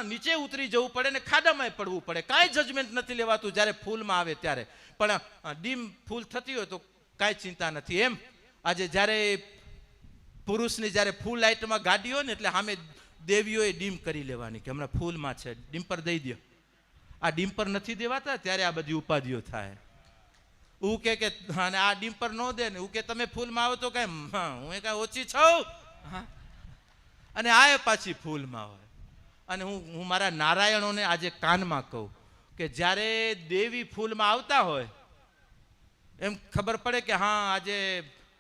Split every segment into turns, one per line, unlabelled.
નીચે ઉતરી જવું પડે ને ખાડામાં પડવું પડે. કાંઈ જજમેન્ટ નથી લેવાતું જ્યારે ફૂલમાં આવે ત્યારે. પણ ડીમ ફૂલ થતી હોય તો કાંઈ ચિંતા નથી. એમ આજે જ્યારે પુરુષની જ્યારે ફૂલ લાઇટમાં ગાડી હોય ને એટલે સામે દેવીઓએ ડીમ કરી લેવાની કે હમણાં ફૂલમાં છે, ડીમ્પર દઈ દો. આ ડીમ્પર નથી દેવાતા ત્યારે આ બધી ઉપાધિઓ થાય. હું કે અને આ ડીમ્પર ન દે ને હું કે તમે ફૂલમાં આવો તો કાંઈ હું કાંઈ ઓછી છું. હા, અને આ પાછી ફૂલમાં હોય. અને હું મારા નારાયણોને આજે કાનમાં કહું કે જ્યારે દેવી ફૂલમાં આવતા હોય એમ ખબર પડે કે હા આજે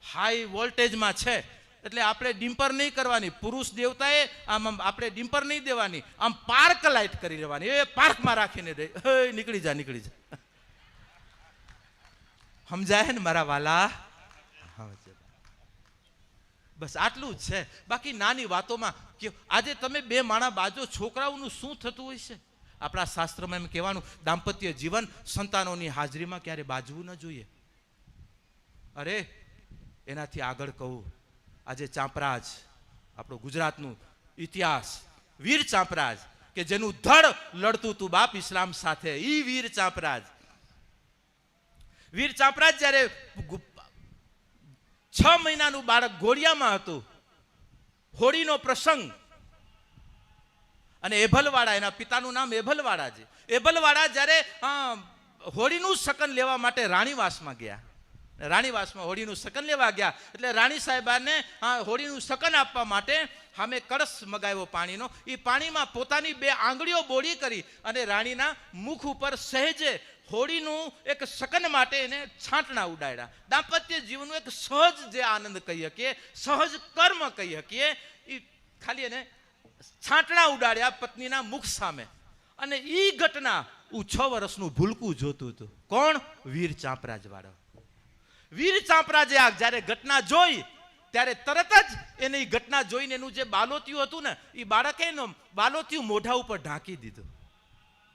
હાઈ વોલ્ટેજમાં છે, એટલે આપણે ડિમ્પર નહીં કરવાની. પુરુષ દેવતાએ આમ આપણે ડિમ્પર નહીં દેવાની, આમ પાર્ક લાઇટ કરી લેવાની. એ પાર્કમાં રાખીને દે, નીકળી જા નીકળી જા. સમજાય ને મારા વાલા? બસ આટલું જ છે. બાકી નાની વાતોમાં આજે તમે બે માણા બાજો છોકરાઓનું શું થતું હોય છે? આપણા શાસ્ત્રમાં એમ કહેવાનું દાંપત્ય જીવન સંતાનોની હાજરીમાં ક્યારે બાજવું ન જોઈએ. અરે એનાથી આગળ કહું, આજે ચાંપરાજ આપણો ગુજરાતનું ઇતિહાસ, વીર ચાંપરાજ કે જેનું ધડ લડતું હતું બાપ ઇસ્લામ સાથે, ઈ વીર ચાંપરાજ. વીર ચાંપરાજ જ્યારે 6 મહિનાનું બાળક ઘોડિયામાં હતું, હોળીનો પ્રસંગ, અને એભલવાડા, એના પિતાનું નામ એભલવાડા છે. એભલવાડા જ્યારે હોળીનું શકન લેવા માટે રાણીવાસમાં ગયા, રાણીવાસમાં હોળીનું શકન લેવા ગયા એટલે રાણી સાહેબાને હોળીનું શકન આપવા માટે સામે કળશ મગાવ્યો પાણીનો. એ પાણીમાં પોતાની 2 આંગળીઓ બોળી કરી અને રાણીના મુખ ઉપર સહેજે હોળીનું એક શકન માટે એને છાંટણા ઉડાડ્યા. દાંપત્ય જીવનનું એક સહજ જે આનંદ કહી શકીએ, સહજ કર્મ કહી શકીએ, એ ખાલી એને છાંટણા ઉડાડ્યા પત્નીના મુખ સામે. અને એ ઘટના 6 વર્ષનું ભૂલકું જોતું હતું. કોણ? વીર ચાંપરાજ વાળો. વીર ચાંપરાજે આ જ્યારે ઘટના જોઈ ત્યારે તરત જ એને એ ઘટના જોઈને એનું જે બાલોતિયું હતું ને એ બાળકે એનું બાલોતિયું મોઢા ઉપર ઢાંકી દીધું.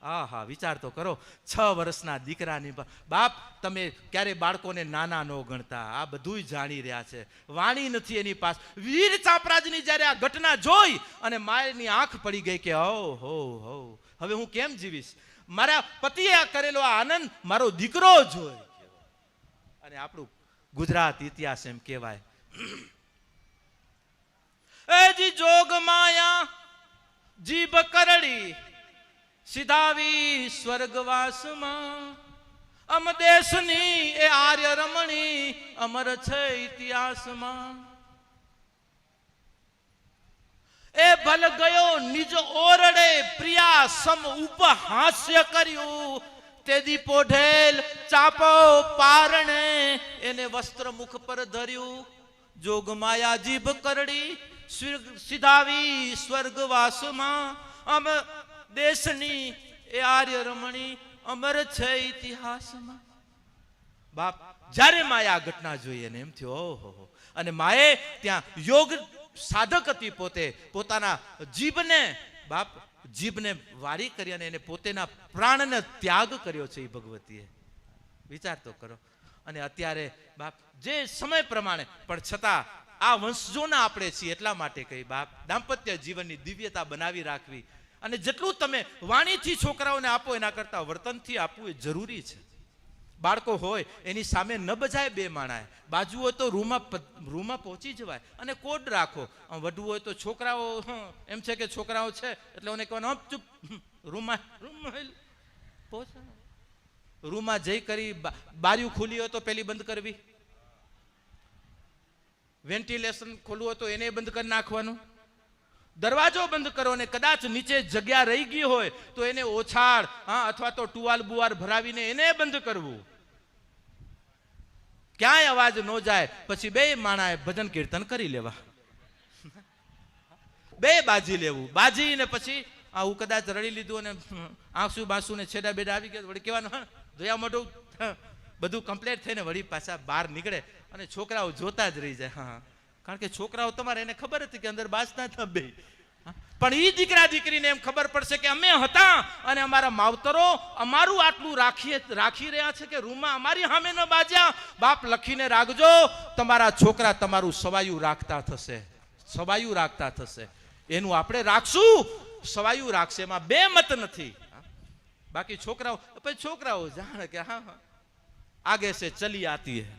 હા, વિચાર તો કરો, 6 વર્ષના દીકરાની બાપ. તમે ક્યારે બાળકોને નાના ન ગણતા, આ બધું જાણી રહ્યા છે, વાણી નથી એની પાસે. વીર ચાંપરાજની જ્યારે આ ઘટના જોઈ અને માયની આંખ પડી ગઈ કે હો હવે હું કેમ જીવીશ? મારા પતિએ આ કરેલો આ આનંદ મારો દીકરો જોઈ. અને આપણું ગુજરાત ઇતિહાસ એમ કહેવાય, એજી જોગ માયા જીભ કરડી સીધાવી સ્વર્ગવાસમાં, અમ દેશની એ આર્ય રમણી અમર છે ઇતિહાસમાં. એ ભલ ગયો નિજ ઓરડે પ્રિયા સમ ઉપહાસ્ય કર્યું, તેદી પોઢેલ ચાપો પારણે એને વસ્ત્ર મુખ પર ધર્યું. જોગમાયા જીભ કરડી સીધાવી સ્વર્ગવાસમાં, અમ દેશની એ આર્ય રમણી અમર છે ઇતિહાસમાં. બાપ જ્યારે માએ આ ઘટના જોઈ એને એમ થયું ઓહો. અને માએ ત્યાં યોગ સાધક હતી, પોતે પોતાના જીભને બાપ જીભને વારી કરી અને એને પોતેના પ્રાણને ત્યાગ કર્યો છે એ ભગવતીએ. વિચાર તો કરો. અને અત્યારે બાપ જે સમય પ્રમાણે પણ છતાં આ વંશજોના આપણે છીએ એટલા માટે કહી બાપ દાંપત્ય જીવનની દિવ્યતા બનાવી રાખવી. અને જેટલું તમે વાણીથી છોકરાઓને આપો એના કરતાં વર્તનથી આપવું એ જરૂરી છે. બાળકો હોય એની સામે ન બજાય 2 માણાએ, બાજુ હોય તો રૂમમાં પહોંચી જવાય અને કોડ રાખો. વઢવું હોય તો છોકરાઓ એમ છે કે છોકરાઓ છે એટલે મને કહેવાનું ચૂપ, રૂમમાં પહોંચવાનું. રૂમમાં જઈ કરી બારીઓ ખુલી હોય તો પેલી બંધ કરવી, વેન્ટિલેશન ખોલવું હોય તો એને બંધ કરી નાખવાનું, દરવાજો બંધ કરો અને કદાચ નીચે જગ્યા રહી ગઈ હોય તો એને ઓછાળ અથવા તો ટુવાલ બુવાર ભરાવીને એને બંધ કરવું. ક્યાંય અવાજ ન જાય. પછી 2 માણાએ ભજન કીર્તન કરી લેવા, 2 બાજી લેવું. બાજી ને પછી હું કદાચ રડી લીધું અને આંસુ બાસુ ને છેડા બેડા આવી ગયા વળી કહેવાનું ધોયા મોઢું બધું કમ્પ્લીટ થઈને વળી પાછા બહાર નીકળે અને છોકરાઓ જોતા જ રહી જાય. કારણ કે છોકરાઓ તમારે એને ખબર હતી કે અંદર બાસના હતા 2, પણ એ દીકરા દીકરીને એમ ખબર પડશે કે અમે હતા અને અમારા માવતરો અમારું આટલું રાખી રહ્યા છે કે રૂમમાં અમારી સામે ન બાજ્યા. બાપ લખીને રાખજો, તમારા છોકરા તમારું સવાયું રાખતા થશે, સવાયું રાખતા થશે. એનું આપણે રાખશું સવાયું રાખશે, એમાં બે મત નથી. બાકી છોકરાઓ જાણે કે હા આગે સે ચલી આતી હે.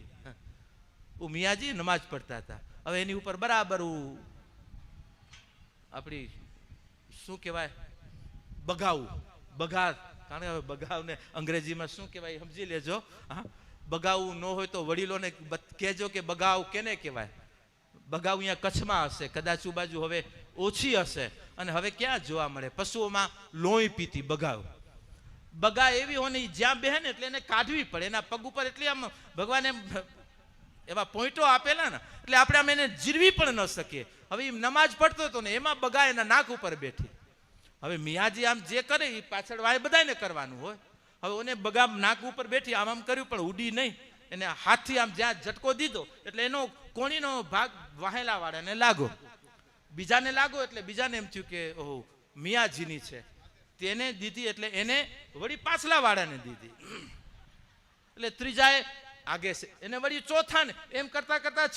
મિયાજી નમાજ પડતા હતા, હવે એની ઉપર બરાબર આપણી શું કહેવાય બગાવ, કારણ કે હવે બગાવને અંગ્રેજીમાં શું કહેવાય સમજી લેજો. હા, બગાવું ન હોય તો વડીલોને કહેજો કે બગાવ કેને કહેવાય. બગાવ અહીંયા કચ્છમાં હશે, કદાચ બાજુ હવે ઓછી હશે, અને હવે ક્યાં જોવા મળે. પશુઓમાં લોહી પીતી બગા એવી હોય જ્યાં બેહે ને એટલે એને કાઢવી પડે, એના પગ ઉપર એટલી આમ ભગવાને એવા પોઈન્ટો આપેલા ને એટલે આપણે આમ એને જીરવી પણ ન શકીએ. હવે એ નમાજ પડતો હતો ને એમાં બગા એના નાક ઉપર બેઠી. હવે મિયાજી આમ જે કરે એ પાછળ વાય બધાને કરવાનું હોય. હવે ઓને બગા નાક ઉપર બેઠી આમ કર્યું પણ ઉડી નહીં, એને હાથથી આમ જ્યાં ઝટકો દીધો એટલે એનો કોણીનો ભાગ વાહેલા વાળાને લાગો, બીજાને લાગો એટલે બીજાને એમ થયું કે ઓહો મિયાજીની છે, તેને દીધી એટલે એને વળી પાછલા વાળાને દીધી, એટલે ત્રીજાએ આગે છે એને વળી ચોથાને, એમ કરતા કરતા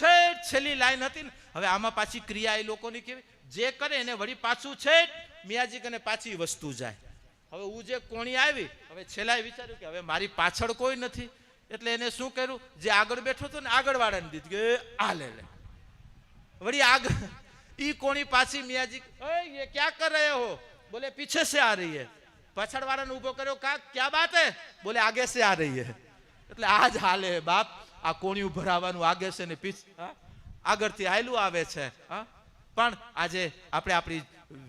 છેલ્લી લાઈન હતી ને. હવે આમાં પાછી ક્રિયા એ લોકોની કેવી, જે કરે એને વળી પાછું મિયાજી કને પાછી વસ્તુ જાય. હવે હું જે કોણી આવી, હવે છેલ્લાએ વિચાર્યું કે હવે મારી પાછળ કોઈ નથી, એટલે એને શું કર્યું, જે આગળ બેઠો હતો ને આગળ વાળાને દીધું કે આ લે વળી આગળ ઈ કોણી પાછી મિયાજી ये क्या कर रहे हो, बोले पीछे से आ रही है. પાછળ વાળાને ઉભો કર્યો, કા क्या बात है, बोले आगे से आ रही है. એટલે આ જ હાલે બાપ, આ કોણિયું ભરાવાનું આગે છે ને આગળથી હાયલું આવે છે. પણ આજે આપણે આપણી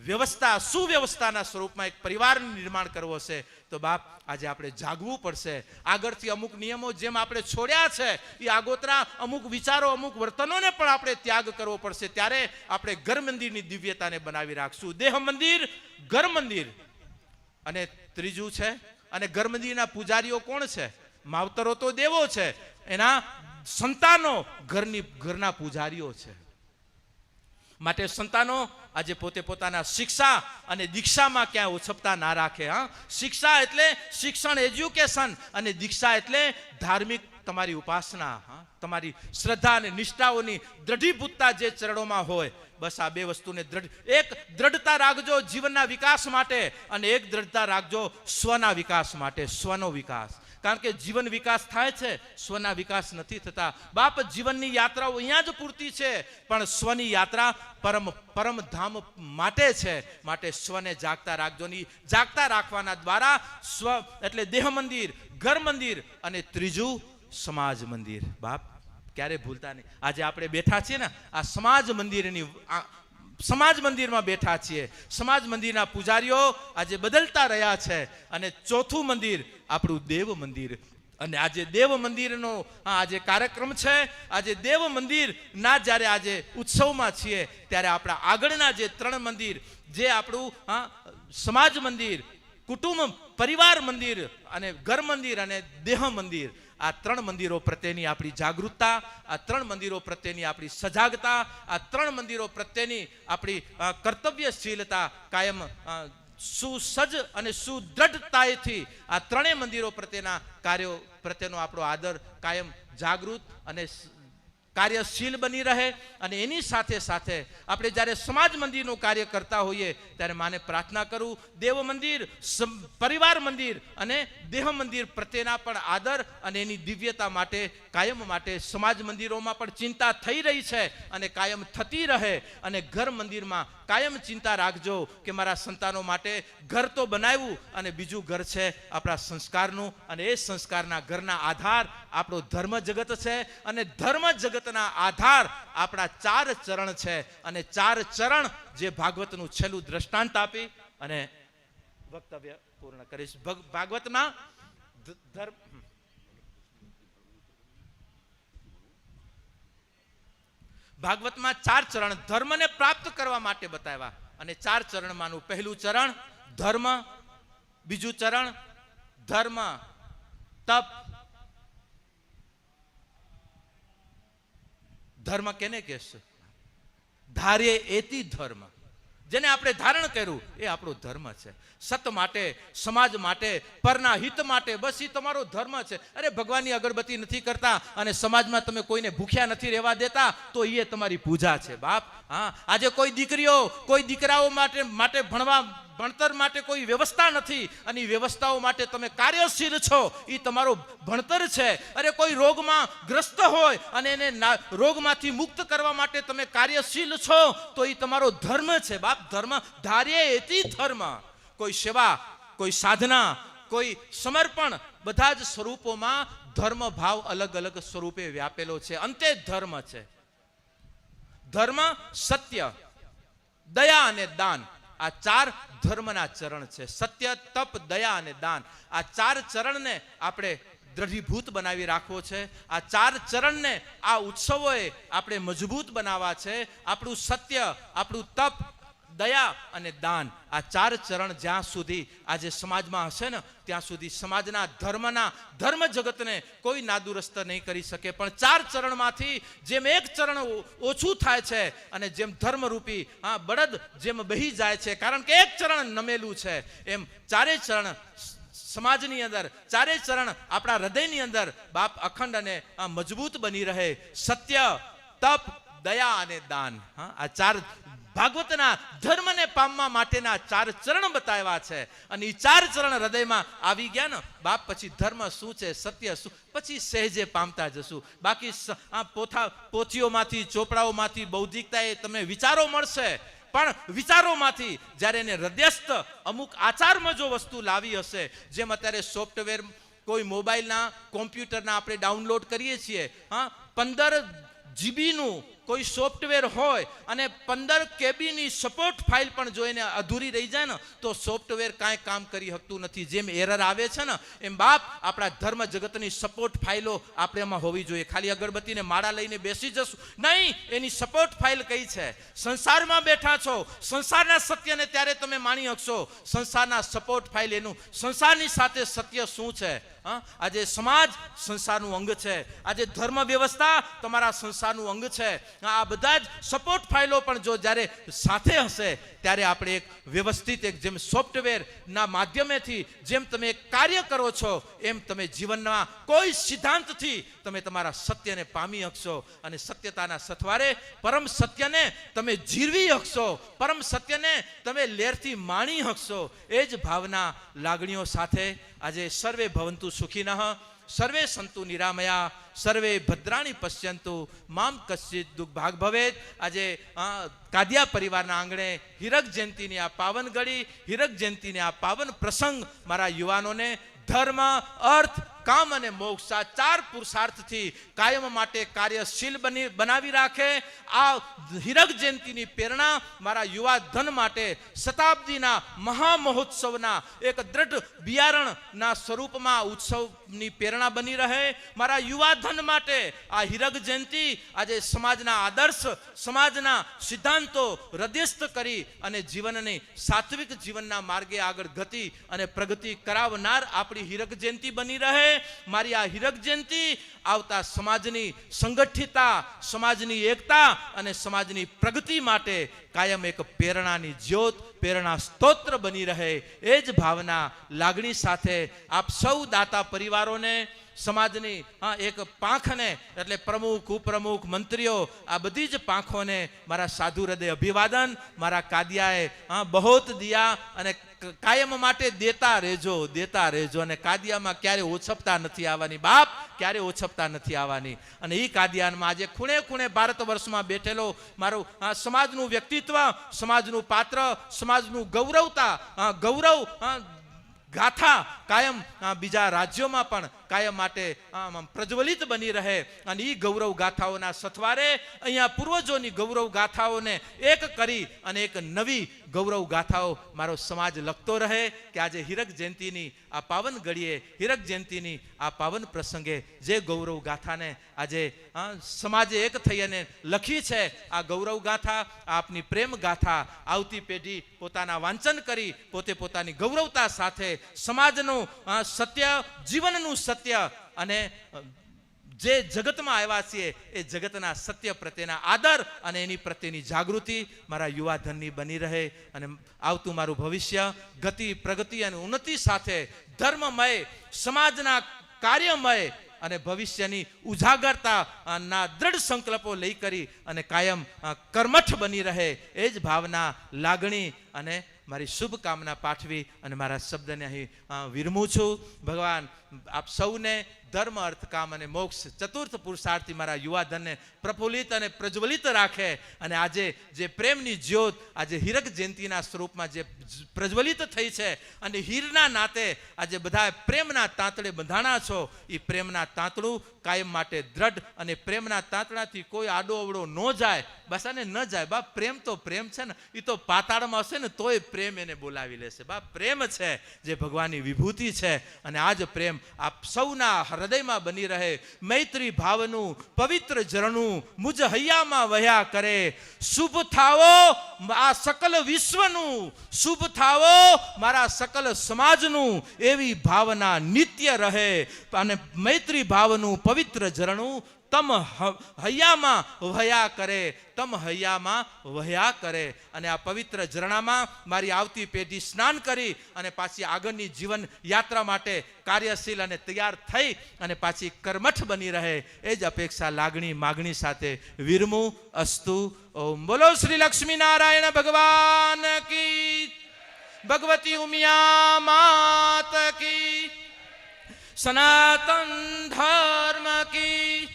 વ્યવસ્થા સુવ્યવસ્થાના સ્વરૂપમાં એક પરિવારનું નિર્માણ કરવો છે તો બાપ આજે આપણે જાગવું પડશે. આગળથી અમુક નિયમો જેમ આપણે છોડ્યા છે એ આગોતરા અમુક વિચારો અમુક વર્તનોને પણ આપણે ત્યાગ કરવો પડશે. ત્યારે આપણે ઘર મંદિરની દિવ્યતાને બનાવી રાખશું. દેહ મંદિર, ઘર મંદિર. અને ત્રીજું છે, અને ઘર મંદિરના પૂજારીઓ કોણ છે? માવતરો તો દેવો છે, એના સંતાનો ઘરના પૂજારીઓ છે. માટે સંતાનો આજે પોતે પોતાના શિક્ષા અને દીક્ષામાં ક્યાં ઓછપતા ના રાખે. શિક્ષા એટલે શિક્ષણ, એજ્યુકેશન, અને દીક્ષા એટલે ધાર્મિક તમારી ઉપાસના, તમારી શ્રદ્ધા અને નિષ્ઠાઓની દ્રઢીભૂતતા જે ચરણોમાં હોય. બસ આ બે વસ્તુને એક દ્રઢતા રાખજો જીવનના વિકાસ માટે, અને એક દ્રઢતા રાખજો સ્વના વિકાસ માટે, સ્વનો વિકાસ. કારણ કે જીવન વિકાસ થાય છે, સ્વના વિકાસ નથી થતા. બાપ જીવનની યાત્રાઓ અહીંયા જ પૂરતી છે, પણ સ્વની યાત્રા પરમધામ માટે છે. માટે સ્વને જાગતા રાખજો. ની જાગતા રાખવાના દ્વારા સ્વ એટલે દેહ મંદિર, ઘર મંદિર, અને ત્રીજું સમાજ મંદિર. બાપ ક્યારે ભૂલતા નહીં. આજે આપણે બેઠા છીએ ને આ સમાજ મંદિરમાં બેઠા છીએ. સમાજ મંદિરના પૂજારીઓ આજે બદલતા રહ્યા છે. અને ચોથું મંદિર આપણું દેવ મંદિર. અને આજે દેવ મંદિરનો આજે કાર્યક્રમ છે. આજે દેવ મંદિર ના જ્યારે આજે ઉત્સવમાં છીએ ત્યારે આપણા આગળના જે 3 મંદિર, જે આપણું સમાજ મંદિર, કુટુંબ પરિવાર મંદિર, અને ઘર મંદિર અને દેહ મંદિર, આ 3 મંદિરો પ્રત્યેની આપણી જાગૃતતા, આ 3 મંદિરો પ્રત્યેની આપણી સજાગતા, આ 3 મંદિરો પ્રત્યેની આપણી કર્તવ્યશીલતા કાયમ સુસજ્જ અને સુદ્રઢતાથી આ 3 મંદિરો પ્રત્યેના કાર્યો પ્રત્યેનો આપણો આદર કાયમ જાગૃત અને કાર્યશીલ બની રહે. અને એની સાથે સાથે આપણે જ્યારે સમાજ મંદિરનું કાર્ય કરતા હોઈએ ત્યારે માને પ્રાર્થના કરું, દેવ મંદિર, પરિવાર મંદિર અને દેહ મંદિર પ્રત્યેના પણ આદર અને એની દિવ્યતા માટે કાયમ માટે સમાજ મંદિરોમાં પણ ચિંતા થઈ રહી છે અને કાયમ થતી રહે. અને ઘર મંદિરમાં કાયમ ચિંતા રાખજો કે મારા સંતાનો માટે ઘર તો બનાવ્યું, અને બીજું ઘર છે આપણા સંસ્કારનું, અને એ સંસ્કારના ઘરના આધાર આપણો ધર્મ જગત છે. અને ધર્મ જગતના આધાર આપણા 4 ચરણ છે. અને 4 ચરણ જે ભાગવતનું છેલ્લું દ્રષ્ટાંત આપી અને વક્તવ્ય પૂર્ણ કરીશ. ભાગવતમાં ભાગવતમાં 4 ચરણ ધર્મને પ્રાપ્ત કરવા માટે બતાવ્યા. અને 4 ચરણમાંનું પહેલું ચરણ ધર્મ, બીજું ચરણ ધર્મ તપ. ધર્મ કેને કહેશે? ધાર્ય એતિ ધર્મ. જેને આપણે ધારણ કર્યું એ આપણો ધર્મ છે. સત માટે, સમાજ માટે, પરના હિત માટે, બસ એ તમારો ધર્મ છે. અરે ભગવાનની અગરબત્તી નથી કરતા અને સમાજમાં તમે કોઈને ભૂખ્યા નથી રહેવા દેતા તો એ તમારી પૂજા છે બાપ. આજે કોઈ દીકરીઓ કોઈ દીકરાઓ માટે ભણવા ભણતર માટે કોઈ વ્યવસ્થા નથી અને એ વ્યવસ્થાઓ માટે તમે કાર્યશીલ છો, એ તમારો ભણતર છે. અરે કોઈ રોગમાં ગ્રસ્ત હોય અને એને રોગમાંથી મુક્ત કરવા માટે તમે કાર્યશીલ છો તો એ તમારો ધર્મ છે બાપ. ધર્મ ધાર્ય એતિ ધર્મ. કોઈ સેવા, કોઈ સાધના, કોઈ સમર્પણ, બધા જ સ્વરૂપોમાં ધર્મ ભાવ અલગ અલગ સ્વરૂપે વ્યાપેલો છે. અંતે ધર્મ છે. ધર્મ, સત્ય, દયા અને દાન, આ 4 ધર્મના ચરણ છે. સત્ય, તપ, દયા અને દાન, આ 4 ચરણને આપણે દ્રઢીભૂત બનાવી રાખવો છે. આ 4 ચરણને આ ઉત્સવોએ આપણે મજબૂત બનાવવા છે. આપણું સત્ય, આપણું તપ, દયા અને દાન, આ 4 ચરણ જ્યાં સુધી આજે સમાજમાં હશે ને ત્યાં સુધી સમાજના ધર્મ જગતને કોઈ નાદુરસ્ત નહીં કરી શકે. પણ 4 ચરણમાંથી જેમ એક ચરણ ઓછું થાય છે અને જેમ ધર્મરૂપી બળદ જેમ બહી જાય છે, કારણ કે એક ચરણ નમેલું છે, એમ 4 ચરણ સમાજની અંદર, 4 ચરણ આપણા હૃદયની અંદર બાપ અખંડ અને મજબૂત બની રહે. સત્ય, તપ, દયા અને દાન, આ 4 ભાગવતના ધર્મને પામવા માટેના 4 ચરણ બતાવ્યા છે. અને એ 4 ચરણ હૃદયમાં આવી ગયા ને બાપ, પછી ધર્મ શું છે, સત્ય શું, પછી સહેજે પામતા જશું. બાકી આ પોથીઓમાંથી, ચોપડાઓમાંથી બૌદ્ધિકતા એ તમને વિચારો મળશે, પણ વિચારોમાંથી જ્યારે એને હૃદયસ્થ અમુક આચારમાં જો વસ્તુ લાવી હશે, જેમ અત્યારે સોફ્ટવેર કોઈ મોબાઈલના, કોમ્પ્યુટરના આપણે ડાઉનલોડ કરીએ છીએ, 15 જીબીનું કોઈ સોફ્ટવેર હોય અને 15 કેબીની સપોર્ટ ફાઇલ પણ જો એને અધૂરી રહી જાય ને તો સોફ્ટવેર કાંઈ કામ કરી શકતું નથી. જેમ એરર આવે છે ને એમ બાપ આપણા ધર્મ જગતની સપોર્ટ ફાઇલો આપણે એમાં હોવી જોઈએ. ખાલી અગરબત્તીને માળા લઈને બેસી જશું નહીં, એની સપોર્ટ ફાઇલ કઈ છે. સંસારમાં બેઠા છો, સંસારના સત્યને ત્યારે તમે માણી શકશો. સંસારના સપોર્ટ ફાઇલ એનું સંસારની સાથે સત્ય શું છે. આજે સમાજ સંસારનું અંગ છે, આજે ધર્મ વ્યવસ્થા તમારા સંસારનું અંગ છે. આ બધા જ સપોર્ટ ફાઇલો પણ જો જ્યારે સાથે હશે ત્યારે આપણે એક વ્યવસ્થિત, એક જેમ સોફ્ટવેરના માધ્યમેથી જેમ તમે એક કાર્ય કરો છો એમ તમે જીવનમાં કોઈ સિદ્ધાંતથી તમે તમારા સત્યને પામી શકશો અને સત્યતાના સથવારે પરમ સત્યને તમે જીરવી શકશો, પરમ સત્યને તમે લેરથી માણી શકશો. એ જ ભાવના, લાગણીઓ સાથે આજે સર્વે ભવંતુ સુખિનઃ, સર્વે સંતુ નિરામયા, સર્વે ભદ્રાણી પશ્યંતુ મામ કશ્ચિત દુઃખ ભાગ ભવેત. આજે કાદિયા પરિવારના આંગણે હીરક જયંતિની આ પાવન ઘડી, હીરક જયંતિની આ પાવન પ્રસંગ મારા યુવાનોને ધર્મ, અર્થ, કામ અને મોક્ષ, આ 4 પુરુષાર્થથી કાયમ માટે કાર્યશીલ બનાવી રાખે. આ હીરક જયંતિની પ્રેરણા મારા યુવા ધન માટે શતાબ્દીના મહામહોત્સવના એક દ્રઢ બિયારણના સ્વરૂપમાં ઉત્સવની પ્રેરણા બની રહે. મારા યુવા ધન માટે આ હીરક જયંતિ આજે સમાજના આદર્શ, સમાજના સિદ્ધાંતો હૃદયસ્થ કરી અને જીવનની સાત્વિક જીવનના માર્ગે આગળ ગતિ અને પ્રગતિ કરાવનાર આપણી હીરક જયંતિ બની રહે. મારી આ હીરક જયંતિ આવતા સમાજની સંગઠિતતા, સમાજની એકતા અને સમાજની પ્રગતિ માટે કાયમ એક પ્રેરણાની જ્યોત, પ્રેરણા સ્તોત્ર બની રહે. એ જ ભાવના, લાગણી સાથે આપ સૌ દાતા પરિવારોને, સમાજની એક પાંખને એટલે પ્રમુખ, ઉપપ્રમુખ, મંત્રીઓ, આ બધી જ પાંખોને મારા સાધુ હૃદય અભિવાદન. મારા કાદિયાએ બહોત દિયા અને કાયમ માટે દેતા રહેજો, દેતા રહેજો. અને કાદિયામાં ક્યારે ઓછપતા નથી આવવાની બાપ, ક્યારે ઓછપતા નથી આવવાની. અને એ કાદિયાનમાં આજે ખૂણે ખૂણે ભારત વર્ષમાં બેઠેલો મારું સમાજનું વ્યક્તિત્વ, સમાજનું પાત્ર, સમાજનું ગૌરવ ગાથા કાયમ બીજા રાજ્યોમાં પણ કાયમ માટે પ્રજ્વલિત બની રહે. અને એ ગૌરવ ગાથાઓના સથવારે અહીંયા પૂર્વજોની ગૌરવ ગાથાઓને એક કરી અને એક નવી ગૌરવ ગાથાઓ મારો સમાજ લખતો રહે. કે આજે હીરક જયંતિની આ પાવન ઘડીએ, હીરક જયંતિની આ પાવન પ્રસંગે જે ગૌરવ ગાથાને આજે સમાજે એક થઈ અને લખી છે, આ ગૌરવ ગાથા, આપની પ્રેમ ગાથા આવતી પેઢી પોતાના વાંચન કરી પોતે પોતાની ગૌરવતા સાથે સમાજનું સત્ય, જીવનનું સત્ય અને જે જગતમાં આવ્યા છીએ એ જગતના સત્ય પ્રત્યેના આદર અને એની પ્રત્યેની જાગૃતિ મારા યુવાધનની બની રહે. અને આવતું મારું ભવિષ્ય ગતિ, પ્રગતિ અને ઉન્નતિ સાથે ધર્મમય, સમાજના કાર્યમય અને ભવિષ્યની ઉજાગરતાના દ્રઢ સંકલ્પો લઈ કરી અને કાયમ કર્મઠ બની રહે. એ જ ભાવના, લાગણી અને મારી શુભકામના પાઠવી અને મારા શબ્દને અહીં વિરમું છું. ભગવાન આપ સૌને ધર્મ, અર્થ, કામ અને મોક્ષ ચતુર્થ પુરુષાર્થી મારા યુવાધનને પ્રફુલ્લિત અને પ્રજ્વલિત રાખે. અને આજે જે પ્રેમની જ્યોત આજે હીરક જયંતિના સ્વરૂપમાં જે પ્રજ્વલિત થઈ છે અને હીરના નાતે આજે બધા પ્રેમના તાંતડે બંધાણા છો, એ પ્રેમના તાંતડું કાયમ માટે દ્રઢ અને પ્રેમના તાંતડાથી કોઈ આડો અવડો ન જાય. બસ આને ન જાય બાપ. પ્રેમ તો પ્રેમ છે ને, એ તો પાતાળમાં હશે ને તોય પ્રેમ એને બોલાવી લેશે. બાપ પ્રેમ છે જે ભગવાનની વિભૂતિ છે. અને આ જ પ્રેમ આપ સૌના હૃદયમાં બની રહે. મૈત્રી ભાવનું પવિત્ર ઝરણું મુજ હૈયામાં વહ્યા કરે. શુભ થાવો આ સકલ વિશ્વનું, શુભ થાવો મારા સકલ સમાજનું, એવી ભાવના નિત્ય રહે. અને મૈત્રી ભાવનું પવિત્ર ઝરણું તમ હૈયામાં વહ્યા કરે, તમ હૈયામાં વહ્યા કરે. અને આ પવિત્ર ઝરણામાં મારી આવતી પેઢી સ્નાન કરી અને પાછી આગળની જીવન યાત્રા માટે કાર્યશીલ અને તૈયાર થઈ અને પાછી કર્મઠ બની રહે, એ જ અપેક્ષા, લાગણી, માગણી સાથે વિરમું. અસ્તુ. ઓમ બોલો શ્રી લક્ષ્મી નારાયણ ભગવાન કી, ભગવતી ઉમિયા માત કી, સનાતન ધર્મ કી,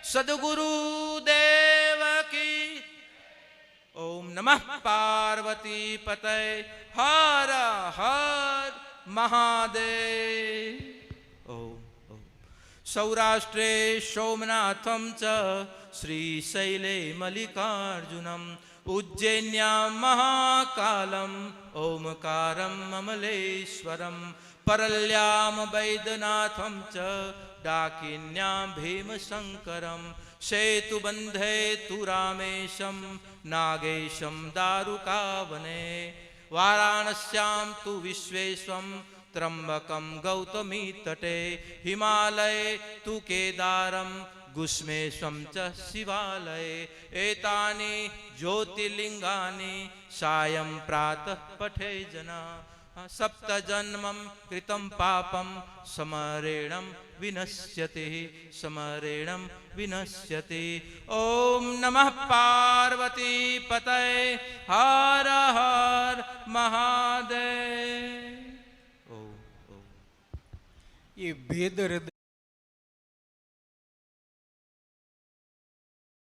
સદગુરુ દેવ કી. ઓમ નમઃ પાર્વતી પતય હર હર મહાદેવ. ઓમ સૌરાષ્ટ્રે સોમનાથમ ચ શ્રીશૈલે મલ્લિકાર્જુનમ, ઉજ્જૈન્યામ મહાકાલમ ઓમકારમ અમલેશ્વરમ, પરલ્યામ વૈદ્યનાથમ ચ ડાકિન્યામ ભીમશંકરમ, સેતુબંધે તુ રામેશમ નાગેશમ દારુકાવને, વારાણસ્યામ તુ વિશ્વેશ્વમ ત્રંબકમ ગૌતમી તટે, હિમાલય તુ કેદારમ ગુષ્મેશ્વમ ચ શિવાલય, એતાની જ્યોતિર્લિંગાની સાયં પ્રાતઃ પઠે જના, સપ્ત જન્મમ કૃતમ પાપમ સમરેણમ વિનશ્યતિ, સમરેણમ વિનશ્યતિ. ઓમ નમઃ પાર્વતી પતય હર હર મહાદેવ.
એ ભેદ હૃદય